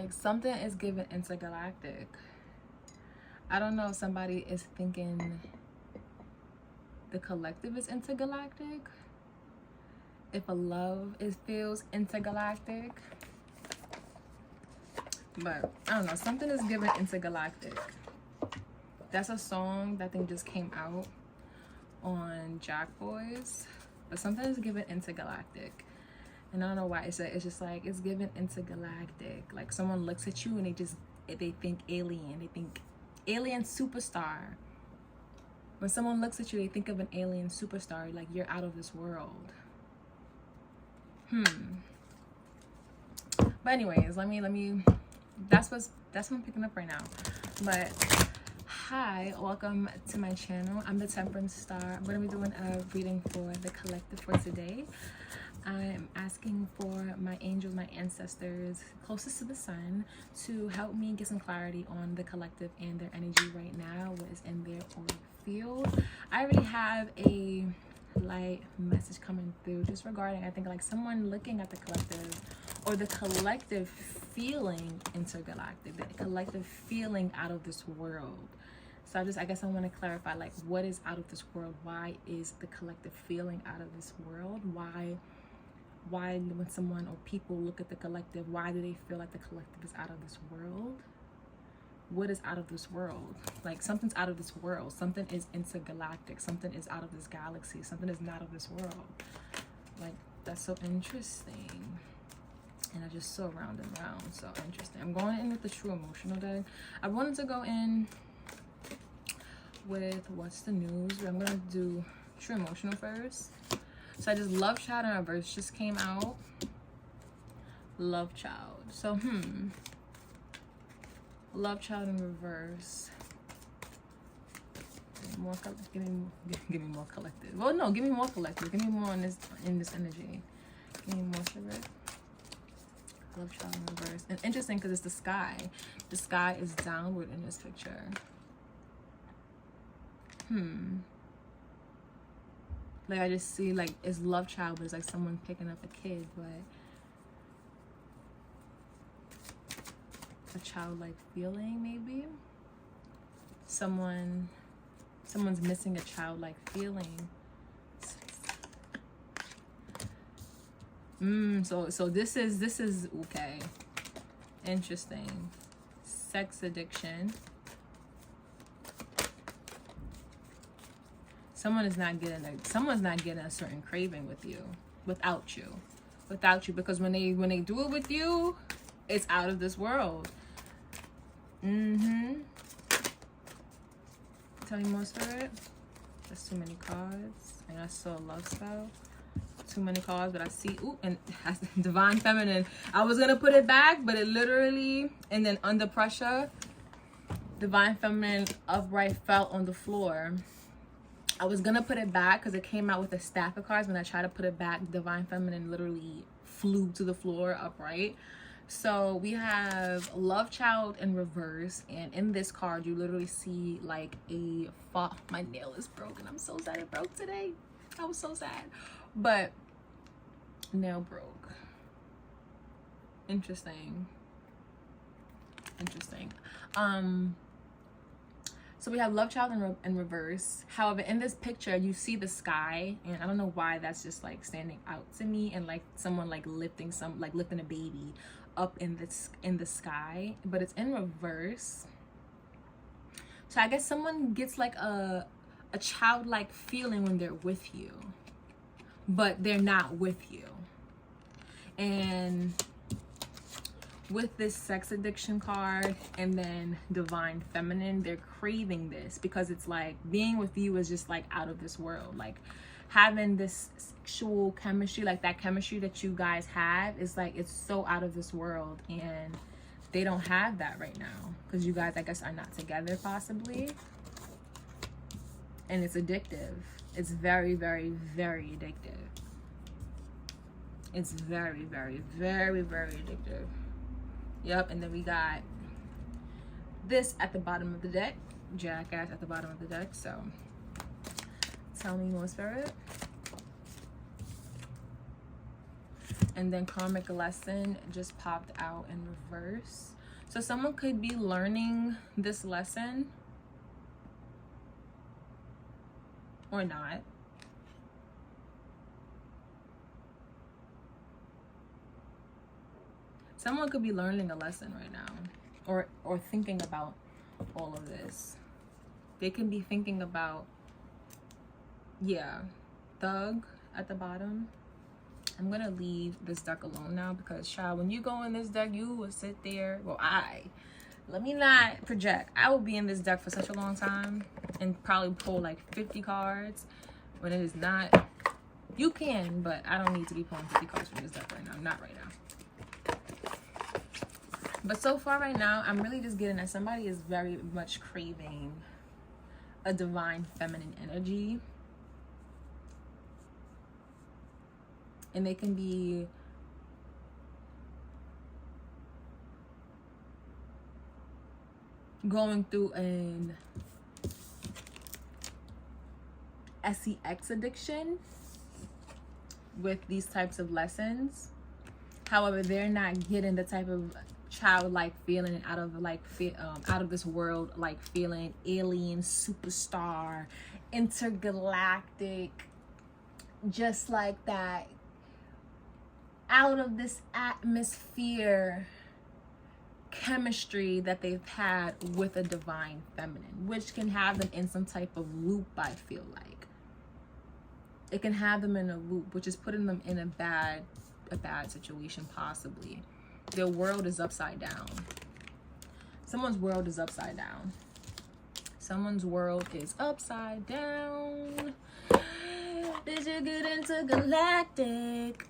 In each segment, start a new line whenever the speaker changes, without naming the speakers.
Like something is given intergalactic. I don't know if somebody is thinking the collective is intergalactic. If a love feels intergalactic. But I don't know, something is given intergalactic. That's a song that thing just came out on Jack Boys. But something is given intergalactic. And I don't know why it's just like it's given intergalactic. Like someone looks at you and they think alien. They think alien superstar. When someone looks at you, they think of an alien superstar, like you're out of this world. But anyways, let me that's what I'm picking up right now. But hi, welcome to my channel. I'm the Temperance Star. I'm gonna be doing a reading for the collective for today. I'm asking for my angels, my ancestors closest to the sun, to help me get some clarity on the collective and their energy right now, what is in their auric field. I already have a light message coming through just regarding, I think, like someone looking at the collective, or the collective feeling intergalactic, the collective feeling out of this world. So I guess I want to clarify, like, what is out of this world? Why is the collective feeling out of this world? Why when someone or people look at the collective, why do they feel like the collective is out of this world? What is out of this world? Like, something's out of this world. Something is intergalactic. Something is out of this galaxy. Something is not of this world. Like, that's so interesting. And I just saw round and round. So interesting. I'm going in with the true emotional deck. I wanted to go in with what's the news, but I'm going to do true emotional first. So I just Love Child in reverse just came out. Love Child. So, Love Child in reverse. More, give me more collective. Well, no, give me more collective. Give me more in this energy. Give me more of it. Love Child in reverse. And interesting because it's the sky. The sky is downward in this picture. Like, I just see, like, it's Love Child, but it's like someone picking up a kid, but a childlike feeling, maybe. Someone's missing a childlike feeling. So this is okay. Interesting. Sex addiction. Someone's not getting a certain craving with you, without you, because when they do it with you, it's out of this world. Tell me more, Spirit. That's too many cards. And I saw a love spell. Too many cards, but I see, and Divine Feminine. I was gonna put it back, but it literally, and then under pressure, Divine Feminine upright fell on the floor. I was gonna put it back because it came out with a stack of cards. When I tried to put it back, Divine Feminine literally flew to the floor upright. So we have Love Child in reverse, and in this card you literally see like a fall. My nail is broken. I'm so sad it broke today. I was so sad, but nail broke. Interesting. So we have Love Child in reverse. However, in this picture, you see the sky, and I don't know why that's just like standing out to me, and like someone like lifting a baby up in the sky, but it's in reverse. So I guess someone gets like a childlike feeling when they're with you, but they're not with you. And with this sex addiction card and then Divine Feminine, they're craving this because it's like being with you is just like out of this world. Like having this sexual chemistry, like that chemistry that you guys have, is like, it's so out of this world, and they don't have that right now because you guys, I guess, are not together possibly. And it's addictive. It's very, very, very addictive. It's very, very, very, very addictive. Yep. And then we got this at the bottom of the deck. Jackass at the bottom of the deck. So tell me more, Spirit. And then karmic lesson just popped out in reverse. So someone could be learning this lesson or not. Someone could be learning a lesson right now, or thinking about all of this. They can be thinking about, yeah, thug at the bottom. I'm gonna leave this deck alone now because, child, when you go in this deck, you will sit there. Well, let me not project. I will be in this deck for such a long time and probably pull like 50 cards when it is not. You can, but I don't need to be pulling 50 cards from this deck right now. Not right now. But so far right now, I'm really just getting that somebody is very much craving a divine feminine energy. And they can be going through an sex addiction with these types of lessons. However, they're not getting the type of childlike feeling out of this world, like feeling alien, superstar, intergalactic, just like that, out of this atmosphere chemistry that they've had with a divine feminine, which can have them in some type of loop. I feel like it can have them in a loop, which is putting them in a bad situation. Possibly their world is upside down. Someone's world is upside down. Someone's world is upside down. Did you get intergalactic?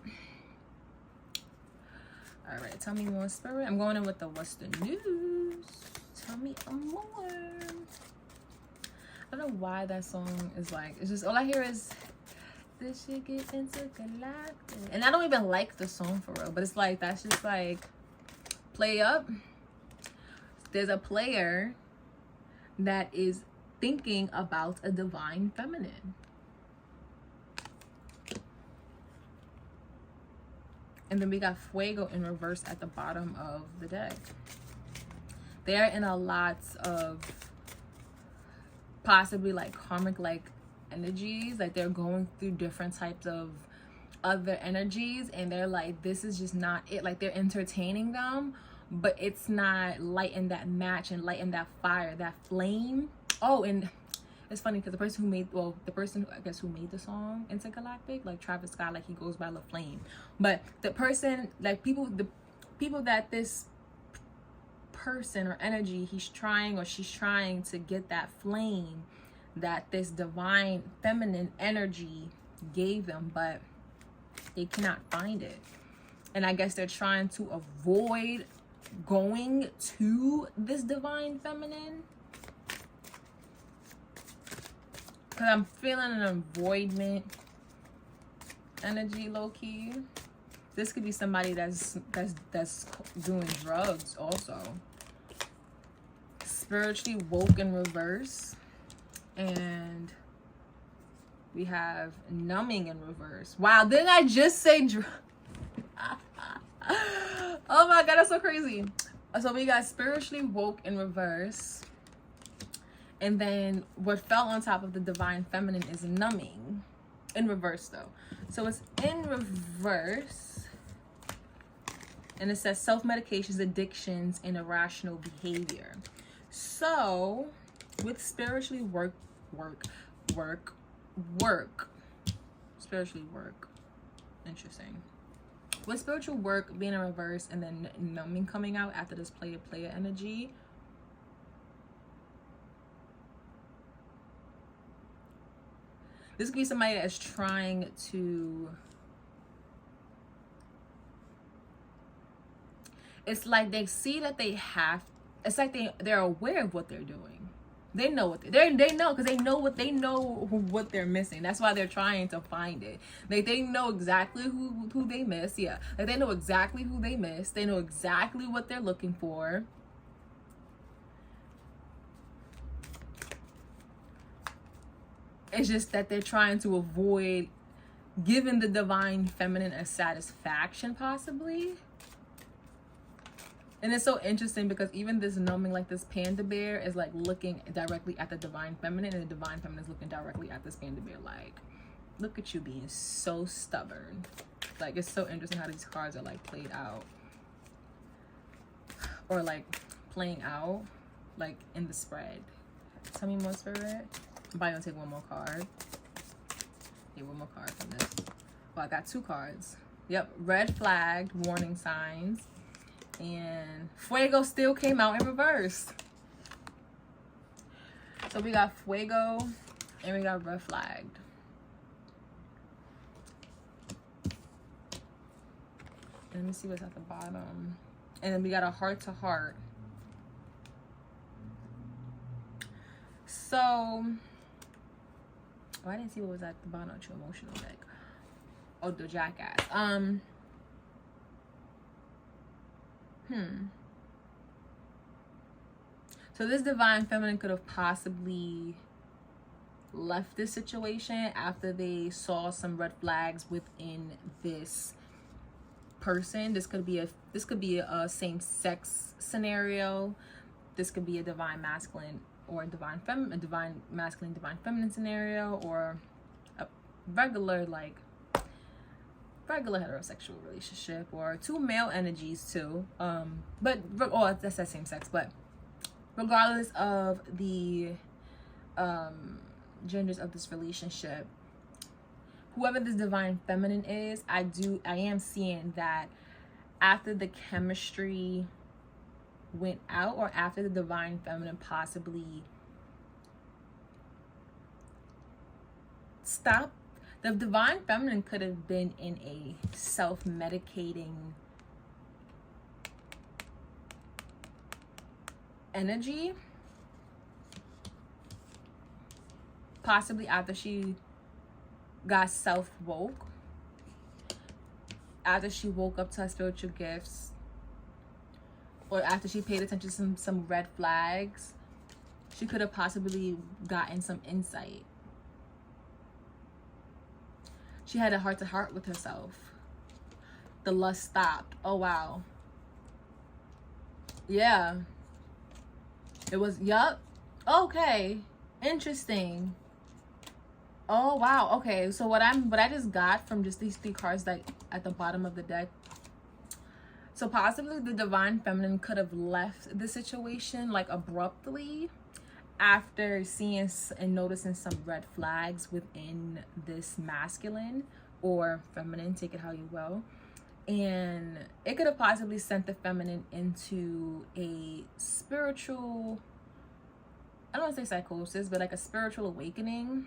All right, tell me more, Spirit. I'm going in with the what's the news. Tell me more. I don't know why that song is like, it's just all I hear is this shit get intergalactic. And I don't even like the song for real, but it's like, that's just like, play up. There's a player that is thinking about a divine feminine. And then we got Fuego in reverse at the bottom of the deck. They're in a lot of possibly like karmic like energies. Like they're going through different types of other energies. And they're like, this is just not it. Like they're entertaining them, but it's not lighting that match and lighting that fire, that flame. Oh, and it's funny because the person who made, well, the person I guess who made the song Intergalactic, like Travis Scott, like he goes by La Flame. But the person, like the people that this person or energy he's trying or she's trying to get that flame that this divine feminine energy gave them, but they cannot find it. And I guess they're trying to avoid going to this divine feminine. Cause I'm feeling an avoidment energy, low key. This could be somebody that's doing drugs also. Spiritually woke in reverse, and we have numbing in reverse. Wow, didn't I just say oh my god, that's so crazy. So we got spiritually woke in reverse. And then what fell on top of the divine feminine is numbing. In reverse though. So it's in reverse. And it says self-medications, addictions, and irrational behavior. So with spiritually spiritually work. Interesting. With spiritual work being in reverse and then numbing coming out after this player energy. This could be somebody that's trying to, it's like they see that they have, it's like they're aware of what they're doing. They know what they know, because they know what they're missing. That's why they're trying to find it. They know exactly who they miss. Yeah, like they know exactly who they miss. They know exactly what they're looking for. It's just that they're trying to avoid giving the divine feminine a satisfaction, possibly. And it's so interesting because even this numbing, like this panda bear is like looking directly at the divine feminine, and the divine feminine is looking directly at this panda bear. Like, look at you being so stubborn. Like, it's so interesting how these cards are like played out, or like playing out like in the spread. Tell me more, Spirit. I'm probably gonna take one more card. Yeah, one more card from this. Well, I got 2 cards. Yep, red flag, warning signs. And Fuego still came out in reverse. So we got Fuego and we got red flagged. Let me see what's at the bottom. And then we got a heart to heart. So, oh, I didn't see what was at the bottom of your emotional deck. Oh, the jackass. So this divine feminine could have possibly left this situation after they saw some red flags within this person. This could be a same-sex scenario. This could be a divine masculine or a divine masculine, divine feminine scenario, or a regular heterosexual relationship, or 2 male energies too. That's that same sex. But regardless of the genders of this relationship, whoever this divine feminine is, I am seeing that after the chemistry went out, or after the divine feminine possibly stopped, the divine feminine could have been in a self-medicating energy, possibly after she got self-woke, after she woke up to her spiritual gifts, or after she paid attention to some red flags. She could have possibly gotten some insight. She had a heart-to-heart with herself. The lust stopped. Oh, wow. Yeah. It was, yup. Okay. Interesting. Oh, wow. Okay. So what I just got from just these 3 cards like at the bottom of the deck. So possibly the divine feminine could have left the situation like abruptly after seeing and noticing some red flags within this masculine or feminine, take it how you will. And it could have possibly sent the feminine into a spiritual, I don't want to say psychosis, but like a spiritual awakening.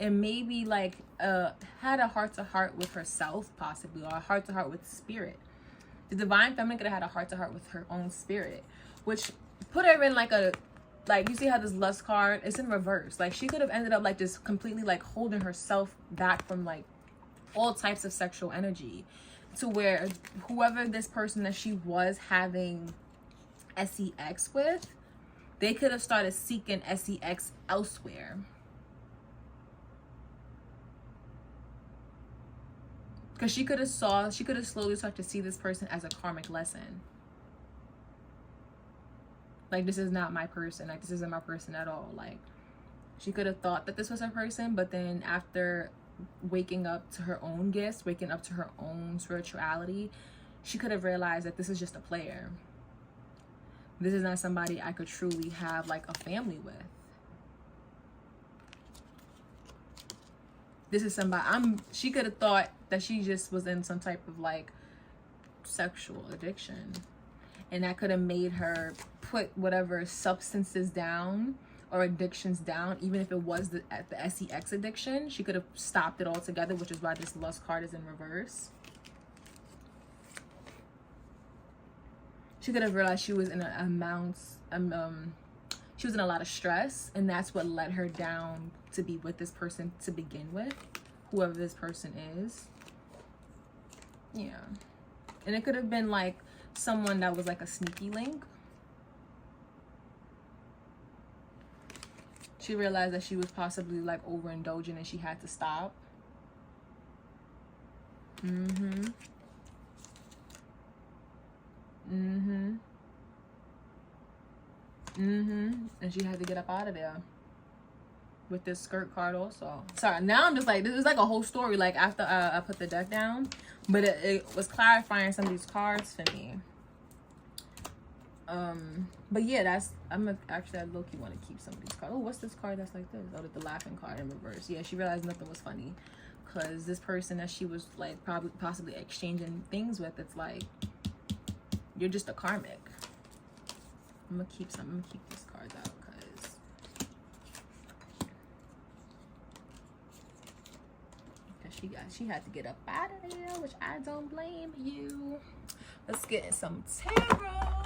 And maybe like had a heart-to-heart with herself, possibly, or a heart-to-heart with spirit. The divine feminine could have had a heart-to-heart with her own spirit, which put her in like a, like, you see how this lust card, it's in reverse. Like, she could have ended up like just completely like holding herself back from like all types of sexual energy, to where whoever this person that she was having sex with, they could have started seeking sex elsewhere. Because she could have slowly started to see this person as a karmic lesson. Like, this is not my person. Like, this isn't my person at all. Like, she could have thought that this was her person, but then after waking up to her own gifts, waking up to her own spirituality, she could have realized that this is just a player. This is not somebody I could truly have like a family with. This is somebody she could have thought that she just was in some type of like sexual addiction, and that could have made her put whatever substances down or addictions down. Even if it was the sex addiction, she could have stopped it all together, which is why this lust card is in reverse. She could have realized she was in she was in a lot of stress, and that's what led her down to be with this person to begin with, whoever this person is. Yeah. And it could have been like someone that was like a sneaky link. She realized that she was possibly like overindulging and she had to stop. Mm-hmm. Mm-hmm. Mm-hmm. And she had to get up out of there with this skirt card also. Sorry, now I'm just like, this is like a whole story, like after I put the deck down. But it was clarifying some of these cards for me. But yeah, that's, actually, I low-key want to keep some of these cards. Oh, what's this card that's like this? Oh, the laughing card in reverse. Yeah, she realized nothing was funny. Because this person that she was like possibly exchanging things with, it's like, you're just a karmic. I'm gonna keep these cards out because she had to get up out of there, which I don't blame you. Let's get in some tarot.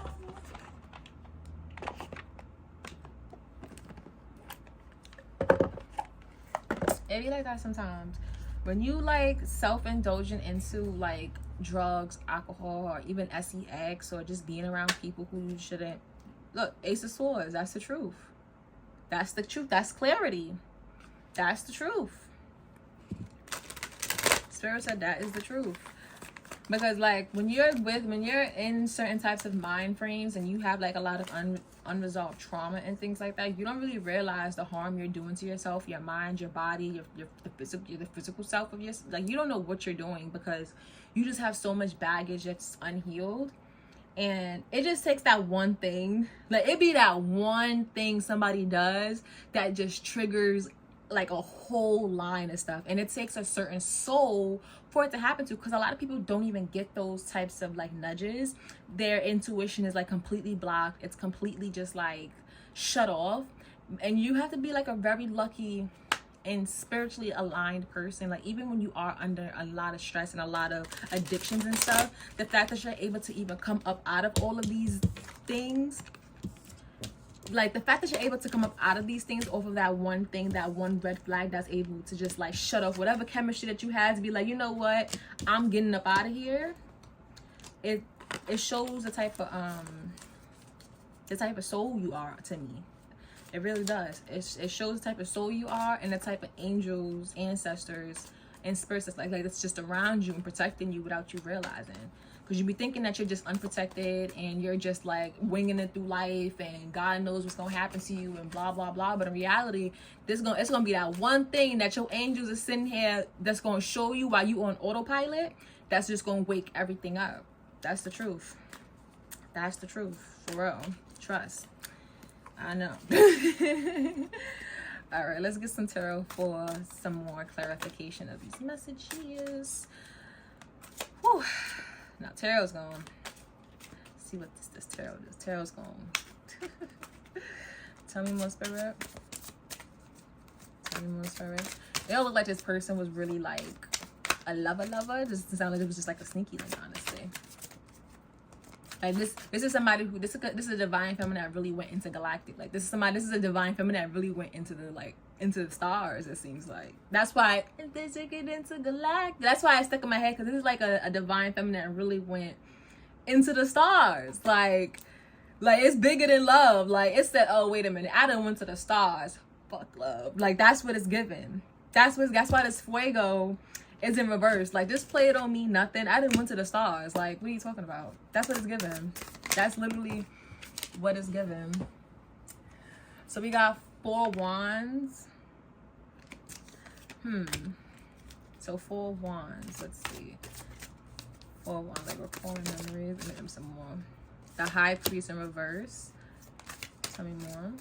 It be like that sometimes. When you like self-indulgent into like drugs, alcohol, or even sex, or just being around people who you shouldn't. Look, Ace of Swords, that's the truth. That's the truth. That's clarity. That's the truth. Spirit said that is the truth. Because like when you're in certain types of mind frames and you have like a lot of unresolved trauma and things like that, you don't really realize the harm you're doing to yourself, your mind, your body, the physical self of yourself. Like you don't know what you're doing because you just have so much baggage that's unhealed. And it just takes that one thing, like it be that one thing somebody does that just triggers like a whole line of stuff. And it takes a certain soul for it to happen to, because a lot of people don't even get those types of like nudges. Their intuition is like completely blocked. It's completely just like shut off. And you have to be like a very lucky and spiritually aligned person. Like even when you are under a lot of stress and a lot of addictions and stuff, the fact that you're able to even come up out of all of these things, like the fact that you're able to come up out of these things off of that one thing, that one red flag that's able to just like shut off whatever chemistry that you had to be like, you know what, I'm getting up out of here. It shows the type of soul you are to me. It really does. It shows the type of soul you are and the type of angels, ancestors, and spirits that's like that's just around you and protecting you without you realizing. Because you be thinking that you're just unprotected and you're just like winging it through life and God knows what's gonna happen to you and blah blah blah. But in reality, it's gonna be that one thing that your angels are sitting here that's gonna show you while you on autopilot. That's just gonna wake everything up. That's the truth. That's the truth, for real. Trust. I know. All right, let's get some tarot for some more clarification of these messages. Whew. Now tarot's going. See what this tarot is. Tarot's going. Tell me more, spirit. Tell me more, spirit. It don't look like this person was really like a lover. It doesn't sound like it was just like a sneaky link, honestly. Like this is somebody who this is a divine feminine that really went into galactic. Like this is a divine feminine that really went into the stars. It seems like that's why they took it into galactic. That's why I stuck in my head, because this is like a divine feminine that really went into the stars. Like it's bigger than love. Like it said, oh wait a minute, I done went to the stars. Fuck love. Like that's what it's given. That's why this fuego is in reverse. Like this play don't mean nothing. I didn't went to the stars. Like what are you talking about? That's what it's given. That's literally what it's given. So we got 4 wands. So 4 wands. Let's see. 4 wands. Like recalling memories. Let me get some more. The High Priest in reverse. Tell me more.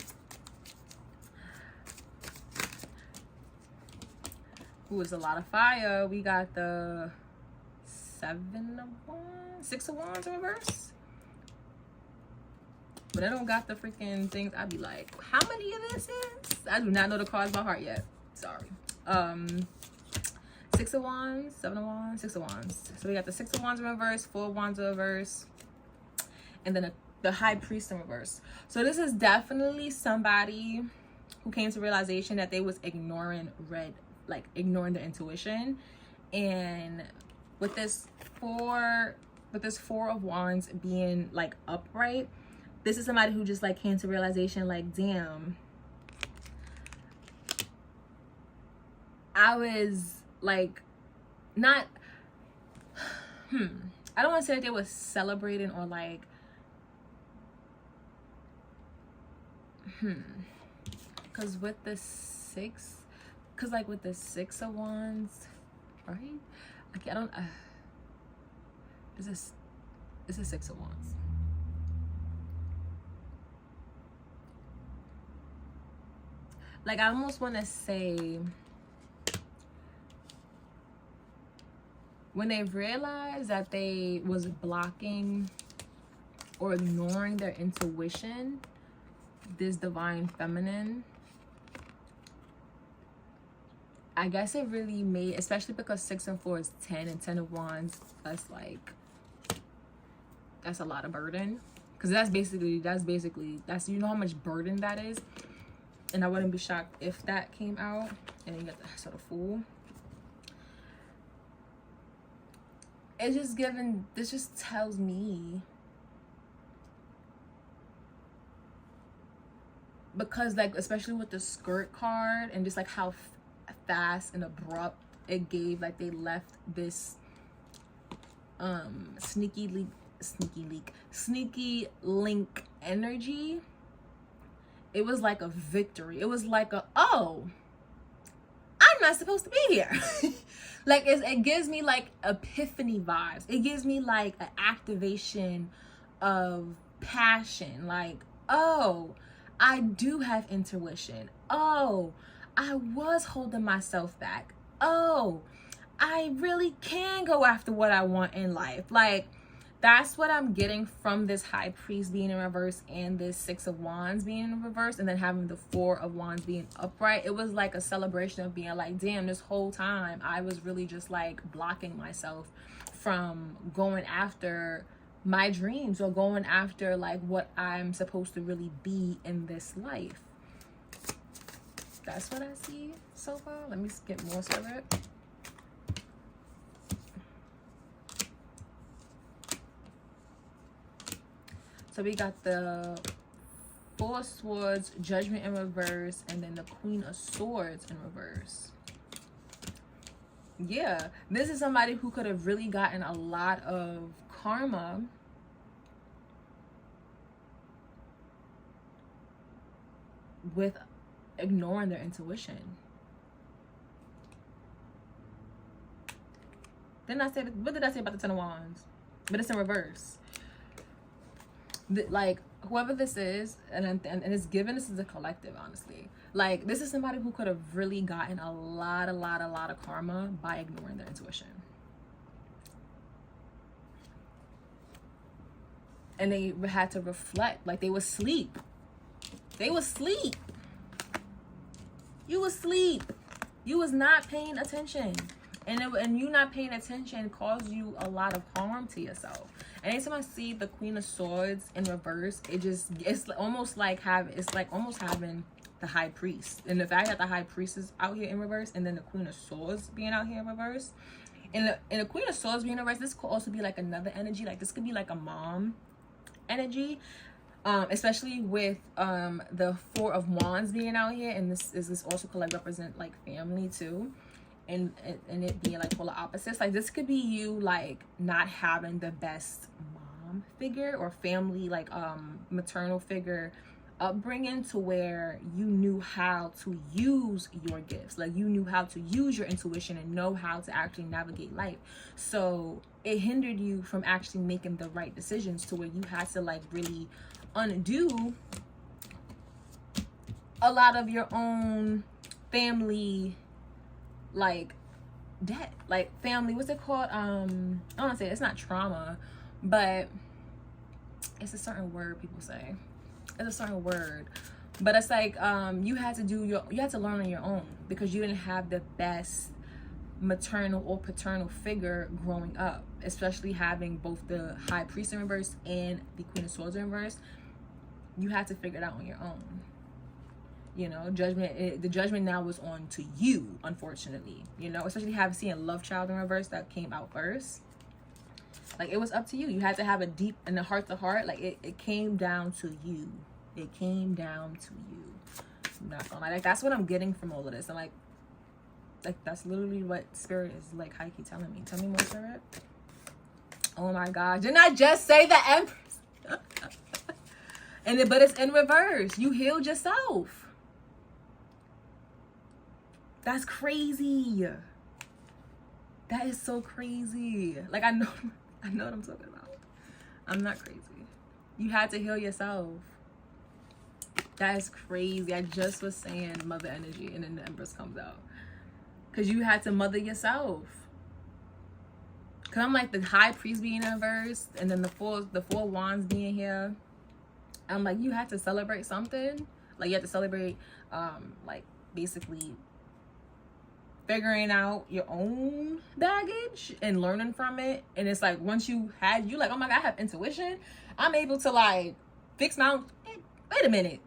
Ooh, it's a lot of fire. We got the 7 of wands, 6 of wands in reverse. But I don't got the freaking things. I'd be like, how many of this is? I do not know the cards by heart yet. Sorry. 6 of wands, 7 of wands, 6 of wands. So we got the 6 of wands in reverse, 4 of wands in reverse, and then the High Priest in reverse. So this is definitely somebody who came to realization that they was ignoring ignoring their intuition. And with this 4 of wands being like upright, this is somebody who just like came to realization like, damn, I was like not I don't want to say that they were celebrating or like, because with the six, because like with the 6 of Wands, right? Okay, I don't, it's a 6 of Wands. Like, I almost want to say, when they realized that they was blocking or ignoring their intuition, this divine feminine, I guess it really made, especially because 6 and 4 is 10, and 10 of Wands, that's like, that's a lot of burden. Because that's you know how much burden that is. And I wouldn't be shocked if that came out. And then you got the sort of Fool. It's just given, this just tells me, because like, especially with the skirt card and just like how fast and abrupt it gave, like they left this sneaky link energy. It was like a victory. It was like a, oh, I'm not supposed to be here. Like it gives me like epiphany vibes. It gives me like an activation of passion. Like, oh, I do have intuition. Oh, I was holding myself back. Oh, I really can go after what I want in life. Like, that's what I'm getting from this High Priest being in reverse and this 6 of Wands being in reverse, and then having the 4 of Wands being upright. It was like a celebration of being like, damn, this whole time I was really just like blocking myself from going after my dreams or going after like what I'm supposed to really be in this life. That's what I see so far. Let me get more spirit. So we got the 4 of Swords, Judgment in reverse, and then the Queen of Swords in reverse. Yeah, this is somebody who could have really gotten a lot of karma with ignoring their intuition. Didn't I say, what did I say about the 10 of Wands? But it's in reverse. Like, whoever this is, and it's given, this is a collective, honestly. Like, this is somebody who could have really gotten a lot of karma by ignoring their intuition. And they had to reflect, like they was asleep. They was asleep. You was asleep. You was not paying attention. And you not paying attention caused you a lot of harm to yourself. And anytime I see the Queen of Swords in reverse, it's almost like having the High Priest. And the fact that the High Priest is out here in reverse, and then the Queen of Swords being out here in reverse, and the Queen of Swords being in reverse, this could also be like another energy. Like this could be like a mom energy, especially with the 4 of Wands being out here, and this also could like represent like family too. And it being like full of opposites. Like this could be you like not having the best mom figure or family, like maternal figure upbringing, to where you knew how to use your gifts. Like you knew how to use your intuition and know how to actually navigate life. So it hindered you from actually making the right decisions, to where you had to like really undo a lot of your own family, like debt, like family, what's it called, I don't want to say it's not trauma, but it's a certain word people say. It's a certain word, but it's like you had to learn on your own, because you didn't have the best maternal or paternal figure growing up, especially having both the High Priest in reverse and the Queen of Swords in reverse. You had to figure it out on your own. You know, the judgment now was on to you, unfortunately. You know, especially seeing Love Child in reverse, that came out first. Like, it was up to you. You had to have a deep, and the heart to heart, like, it came down to you. It came down to you. I'm not gonna lie. Like, that's what I'm getting from all of this. I'm like that's literally what Spirit is, like, high-key telling me. Tell me more, Spirit. Oh my God. Didn't I just say the Empress? But it's in reverse. You healed yourself. That's crazy. That is so crazy. Like, I know what I'm talking about. I'm not crazy. You had to heal yourself. That is crazy. I just was saying mother energy, and then the Empress comes out. Because you had to mother yourself. Because I'm like the High Priest being in reverse, and then the four wands being here. I'm like, you had to celebrate something. Like, you had to celebrate, like, basically figuring out your own baggage and learning from it. And it's like, once you like, oh my God, I have intuition. I'm able to, like, fix my own. Wait a minute.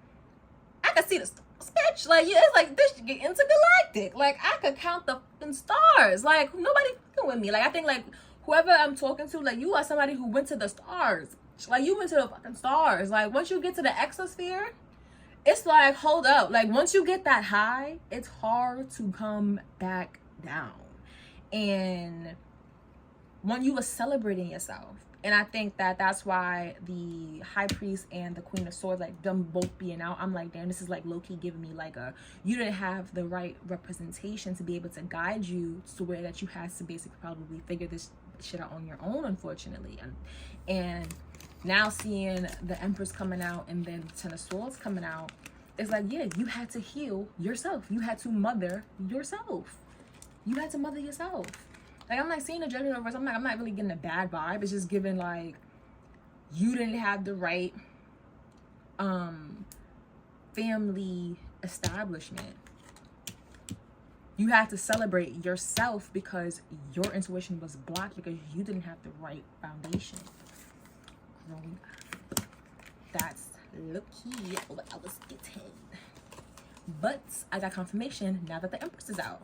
I can see the stars, like, yeah, it's like, this should get intergalactic. Like, I could count the fucking stars. Like, nobody fucking with me. Like, I think, like, whoever I'm talking to, like, you are somebody who went to the stars. Like, you went to the fucking stars. Like, once you get to the exosphere, it's like, hold up. Like, once you get that high, it's hard to come back down. And when you were celebrating yourself, and I think that that's why the High Priest and the Queen of Swords, like, them both being out, I'm like, damn, this is like low-key giving me like you didn't have the right representation to be able to guide you to where that you had to basically probably figure this shit out on your own, unfortunately. And now seeing the Empress coming out and then the Ten of Swords coming out, it's like, yeah, you had to heal yourself. You had to mother yourself. You had to mother yourself. Like, I'm like seeing the Judgment reverse. I'm not really getting a bad vibe. It's just giving like you didn't have the right family establishment. You had to celebrate yourself because your intuition was blocked because you didn't have the right foundation. Growing up. That's low-key what I was getting. But I got confirmation now that the Empress is out.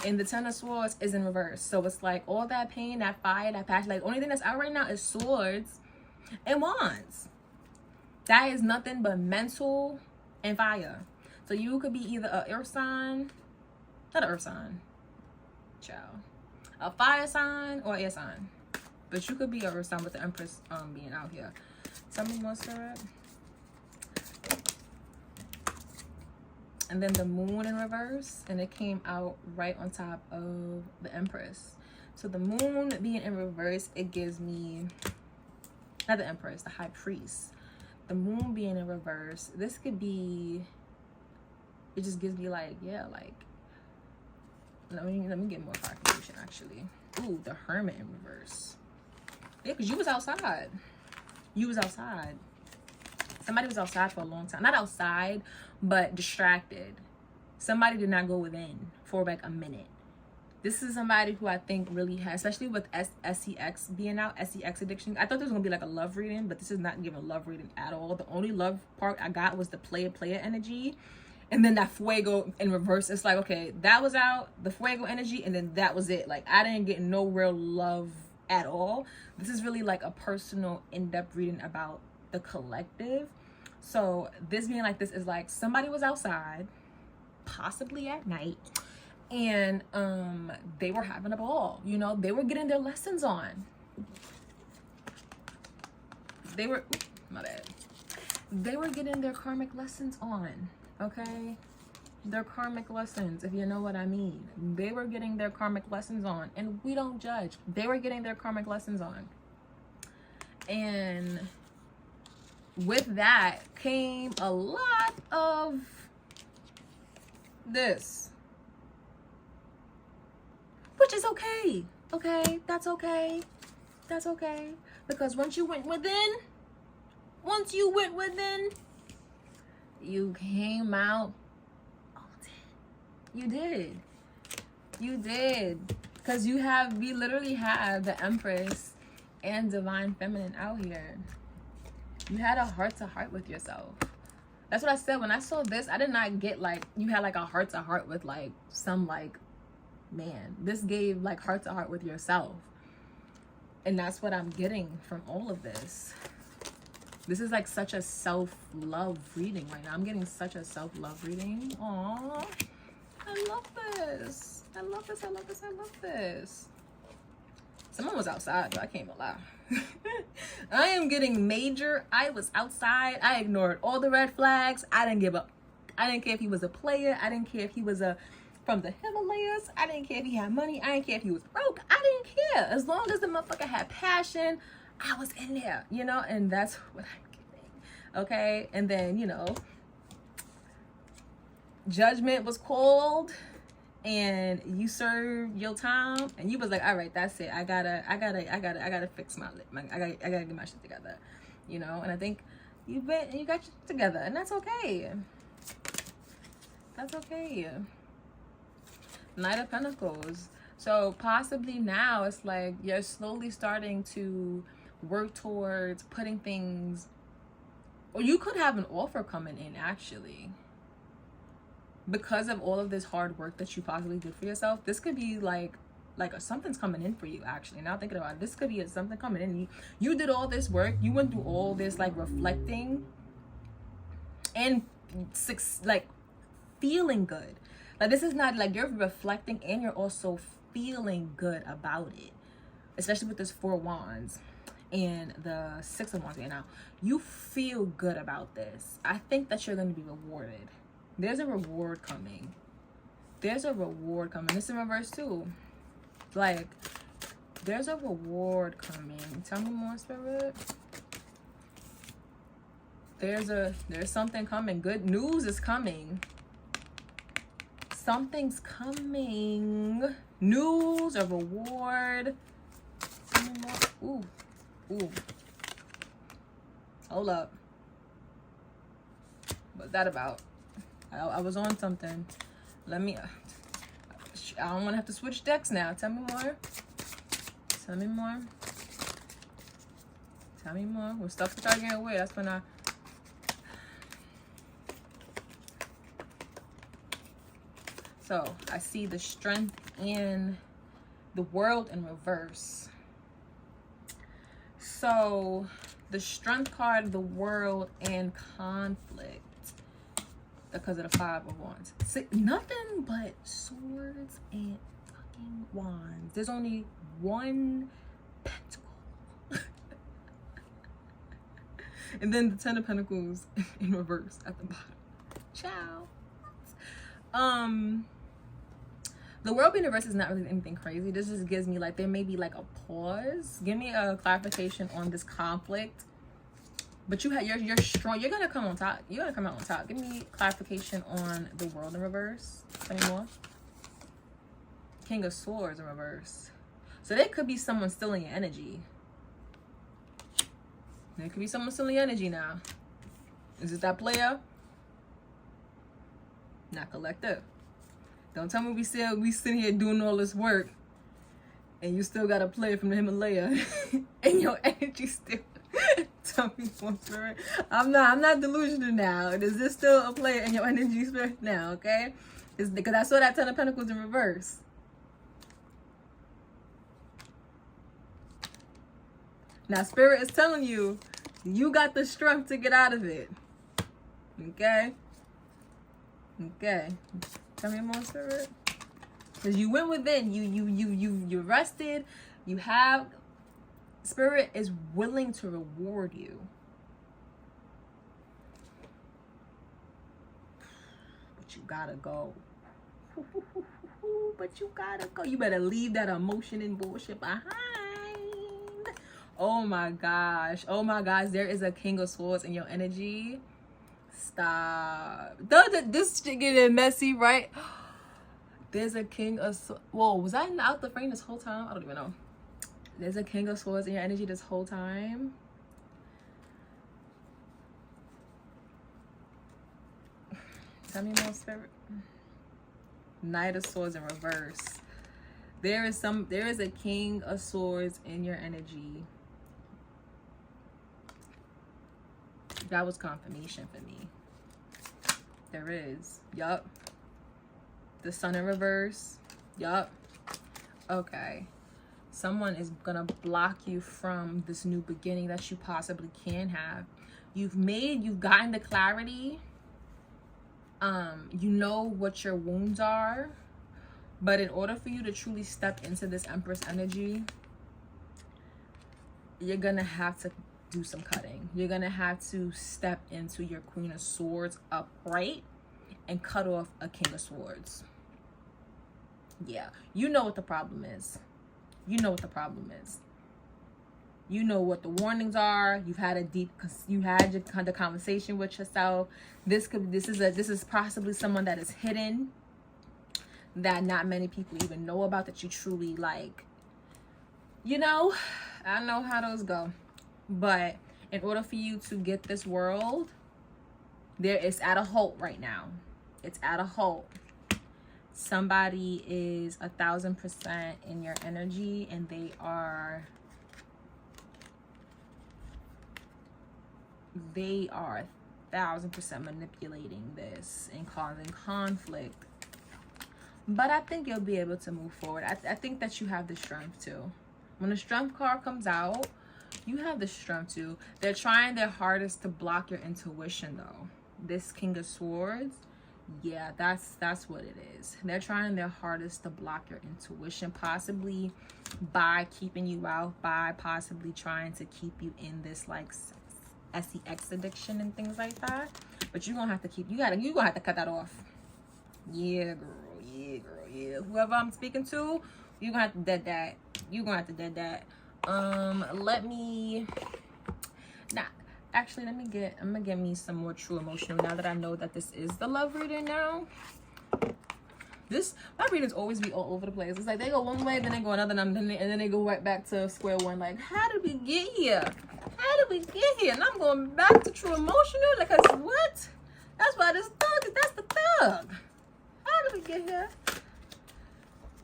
And the Ten of Swords is in reverse. So it's like all that pain, that fire, that passion. Like, only thing that's out right now is swords and wands. That is nothing but mental and fire. So you could be either a earth sign, not an earth sign, child, a fire sign or air sign. But you could be a earth sign with the Empress being out here. Tell me more, Spirit. And then the Moon in reverse, and it came out right on top of the Empress. So the Moon being in reverse, it gives me, not the Empress, the High Priest. The Moon being in reverse, this could be, it just gives me like, yeah, like, let me get more clarification actually. Ooh, the Hermit in reverse. Yeah, because you was outside. You was outside. Somebody was outside for a long time. Not outside, but distracted. Somebody did not go within for like a minute. This is somebody who I think really has, especially with SEX being out, SEX addiction. I thought this was going to be like a love reading, but this is not giving a love reading at all. The only love part I got was the player energy. And then that fuego in reverse. It's like, okay, that was out, the fuego energy, and then that was it. Like, I didn't get no real love at all. This is really like a personal, in-depth reading about the collective. So this being like this is like somebody was outside, possibly at night, and they were having a ball. You know, they were getting their lessons on. They were, my bad. They were getting their karmic lessons on, okay? Their karmic lessons, if you know what I mean. They were getting their karmic lessons on, and we don't judge. They were getting their karmic lessons on. And with that came a lot of this, which is okay. Okay, that's okay. That's okay. Because once you went within, you came out. You did. Because we literally have the Empress and Divine Feminine out here. You had a heart-to-heart with yourself. That's what I said. When I saw this, I did not get like, you had like a heart-to-heart with like some like man. This gave like heart-to-heart with yourself. And that's what I'm getting from all of this. This is like such a self-love reading right now. I'm getting such a self-love reading. Aww. I love this. I love this. Someone was outside, though. I can't even lie. I am getting major. I was outside. I ignored all the red flags. I didn't give up. I didn't care if he was a player. I didn't care if he was from the Himalayas. I didn't care if he had money. I didn't care if he was broke. I didn't care. As long as the motherfucker had passion, I was in there, you know? And that's what I'm getting. Okay? And then, you know, judgment was called. And you served your time, and you was like, all right, that's it. I gotta fix my lip. I gotta get my shit together, you know. And I think you got your shit together, and that's okay. That's okay. Knight of Pentacles. So possibly now it's like you're slowly starting to work towards putting things, or you could have an offer coming in actually. Because of all of this hard work that you possibly did for yourself, this could be like something's coming in for you actually. Now thinking about it, this could be something coming in. You did all this work, you went through all this like reflecting and like feeling good. Like this is not like you're reflecting and you're also feeling good about it, especially with this 4 wands and the 6 of wands right now. You feel good about this. I think that you're going to be rewarded. There's a reward coming. There's a reward coming. It's in reverse too. Like, there's a reward coming. Tell me more, Spirit. There's something coming. Good news is coming. Something's coming. News, a reward. Tell me more. Ooh. Hold up. What's that about? I was on something. Let me, I don't want to have to switch decks now. Tell me more. Tell me more. Tell me more. When stuff start getting away, that's when So, I see the strength in the world in reverse. So, the strength card, the world, and conflict. Because of the 5 of wands. See, nothing but swords and fucking wands. There's only one pentacle. And then the 10 of pentacles in reverse at the bottom. Ciao. The world being reversed is not really anything crazy. This just gives me like, there may be like a pause. Give me a clarification on this conflict. But you're strong. You're gonna come on top. You're gonna come out on top. Give me clarification on the world in reverse. Any more? King of Swords in reverse. So there could be someone stealing your energy. There could be someone stealing your energy now. Is it that player? Not collective. Don't tell me we sitting here doing all this work, and you still got a player from the Himalaya, and your energy still. Tell me more, Spirit. I'm not delusional now. Is this still a player in your energy, Spirit, now? Okay, it's because I saw that 10 of pentacles in reverse. Now Spirit is telling you, you got the strength to get out of it. Okay. Tell me more, Spirit. Because you went within. You rested. You have. Spirit is willing to reward you. But you gotta go. But you gotta go. You better leave that emotion and bullshit behind. Oh my gosh. Oh my gosh. There is a King of Swords in your energy. Stop. This shit getting messy, right? There's a King of Swords. Whoa, was I out the frame this whole time? I don't even know. There's a King of Swords in your energy this whole time. Tell me more, Spirit. Knight of Swords in reverse. There is a King of Swords in your energy. That was confirmation for me. There is. Yup. The Sun in reverse. Yup. Okay. Someone is gonna block you from this new beginning that you possibly can have. You've gotten the clarity. You know what your wounds are. But in order for you to truly step into this Empress energy, you're gonna have to do some cutting. You're gonna have to step into your Queen of Swords upright and cut off a King of Swords. Yeah, you know what the problem is. You know what the problem is. You know what the warnings are. You've had the conversation with yourself. This is possibly someone that is hidden, that not many people even know about, that you truly like. You know, I know how those go. But in order for you to get this world, it's at a halt right now. It's at a halt. Somebody is 1,000% in your energy, and they are 1,000% manipulating this and causing conflict. But I think you'll be able to move forward. I think that you have the strength to. When the strength card comes out, you have the strength to. They're trying their hardest to block your intuition, though. This King of Swords, yeah, that's what it is. They're trying their hardest to block your intuition, possibly by keeping you out, by possibly trying to keep you in this like sex addiction and things like that. But you're gonna have to you're gonna have to cut that off. Yeah, girl, yeah. Whoever I'm speaking to, you're gonna have to dead that. You're gonna have to dead that. I'm gonna get me some more true emotional now that I know that this is the love reading now. My readings always be all over the place. It's like they go one way, then they go another, and then they go right back to square one. Like, how did we get here? How did we get here? And I'm going back to true emotional. Like, what? That's why this thug, that's the thug. How did we get here?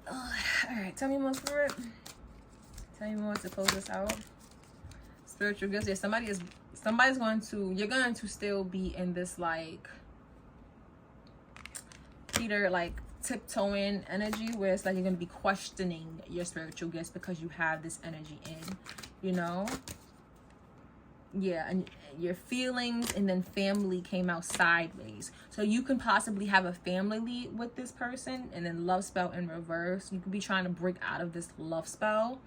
All right, tell me more, Spirit. Tell me more to close this out. Spiritual gifts. Yeah, you're going to still be in this like Peter, like tiptoeing energy, where it's like you're going to be questioning your spiritual gifts because you have this energy in, you know? Yeah, and your feelings and then family came out sideways. So you can possibly have a family lead with this person, and then love spell in reverse. You could be trying to break out of this love spell.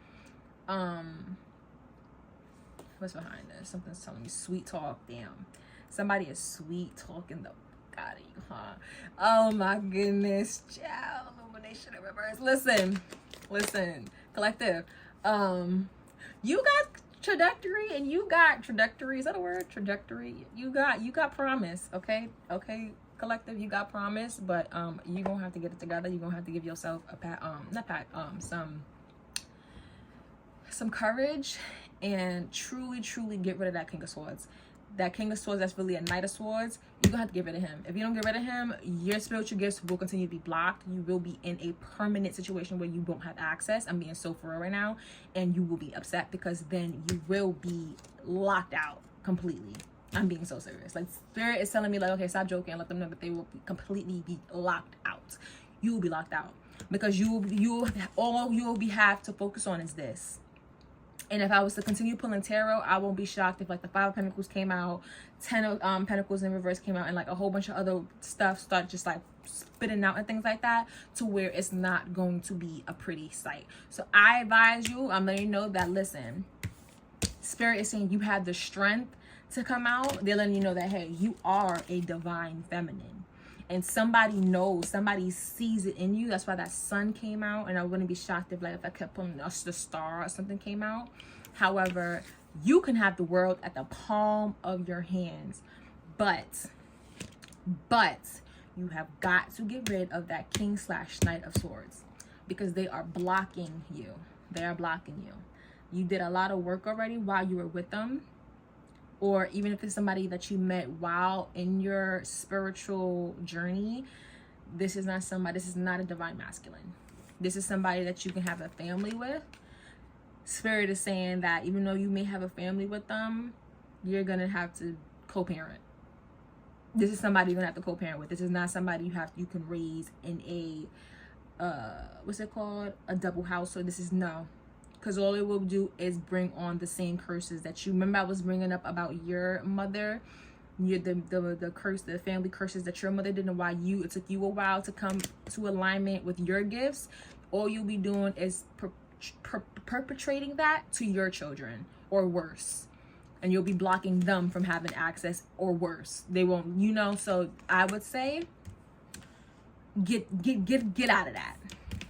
What's behind this? Something's telling me sweet talk. Damn. Somebody is sweet talking the fuck out of you, huh? Oh my goodness. Child, illumination in reverse. Listen, collective. You got trajectory, and you got trajectory. Is that a word? Trajectory. You got promise. Okay, collective. You got promise, but you gonna have to get it together. You gonna have to give yourself some courage, and truly get rid of that King of Swords. That King of Swords, that's really a Knight of Swords. You're gonna have to get rid of him. If you don't get rid of him, your spiritual gifts will continue to be blocked. You will be in a permanent situation where you won't have access. I'm being so for real right now. And you will be upset, because then you will be locked out completely. I'm being so serious. Like, Spirit is telling me, like, okay, stop joking and let them know that they will completely be locked out. You will be locked out, because all you will have to focus on is this. And if I was to continue pulling tarot, I won't be shocked if like the 5 of Pentacles came out, 10 of Pentacles in reverse came out, and like a whole bunch of other stuff start just like spitting out and things like that, to where it's not going to be a pretty sight. So I advise you, I'm letting you know that, listen, Spirit is saying you have the strength to come out. They're letting you know that, hey, you are a divine feminine. And somebody knows, somebody sees it in you. That's why that sun came out. And I wouldn't be shocked if I kept pulling the star or something came out. However, you can have the world at the palm of your hands. But you have got to get rid of that King/Knight of Swords, because they are blocking you. They are blocking you. You did a lot of work already while you were with them. Or even if it's somebody that you met while in your spiritual journey, this is not a divine masculine. This is somebody that you can have a family with. Spirit is saying that even though you may have a family with them, you're going to have to co-parent. This is somebody you're going to have to co-parent with. This is not somebody you can raise in a double household. This is no. Because all it will do is bring on the same curses that you remember I was bringing up about your mother, the curse, the family curses that your mother did, and why it took you a while to come to alignment with your gifts. All you'll be doing is perpetrating that to your children. or worse. And you'll be blocking them from having access, or worse. They won't, you know. So I would say get out of that.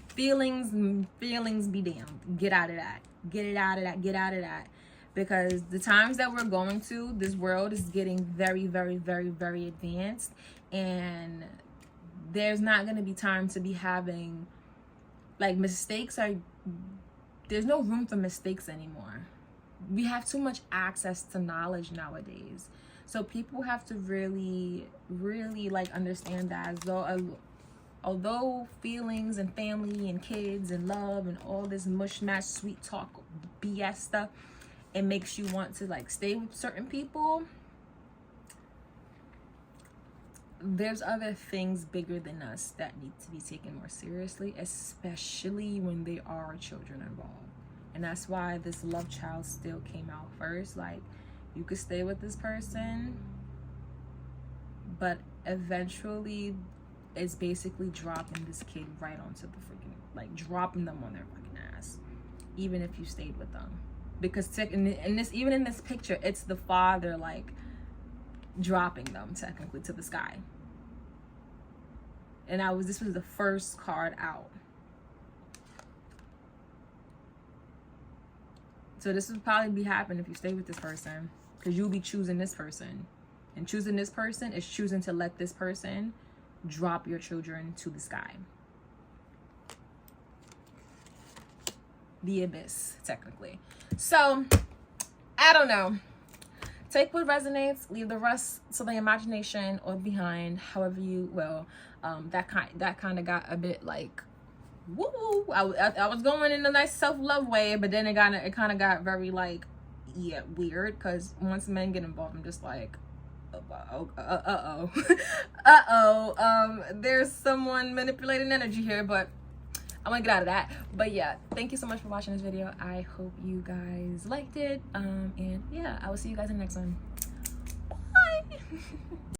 Feelings be damned. Get out of that. Get it out of that. Get out of that. Because the times that we're going to, this world is getting very, very, very, very advanced. And there's not going to be time to be having, like, mistakes are, there's no room for mistakes anymore. We have too much access to knowledge nowadays. So people have to really, really, like, understand that, as though, although feelings and family and kids and love and all this mush mash sweet talk BS stuff, it makes you want to, like, stay with certain people, there's other things bigger than us that need to be taken more seriously, especially when there are children involved. And that's why this love child still came out first. Like, you could stay with this person, but eventually it's basically dropping this kid right onto the freaking, like, dropping them on their fucking ass, even if you stayed with them. Because in this, even in this picture, it's the father, like, dropping them technically to the sky. And this was the first card out. So this would probably be happening if you stay with this person, because you'll be choosing this person. And choosing this person is choosing to let this person drop your children to the sky. The abyss, technically. So, I don't know. Take what resonates, leave the rest to the imagination or behind, however you will. That kind of got a bit like, woo. I was going in a nice self-love way, but then it kind of got very, like, yeah, weird. Because once men get involved, I'm just like, there's someone manipulating energy here, but I'm gonna get out of that. But yeah, thank you so much for watching this video. I hope you guys liked it. And yeah, I will see you guys in the next one. Bye.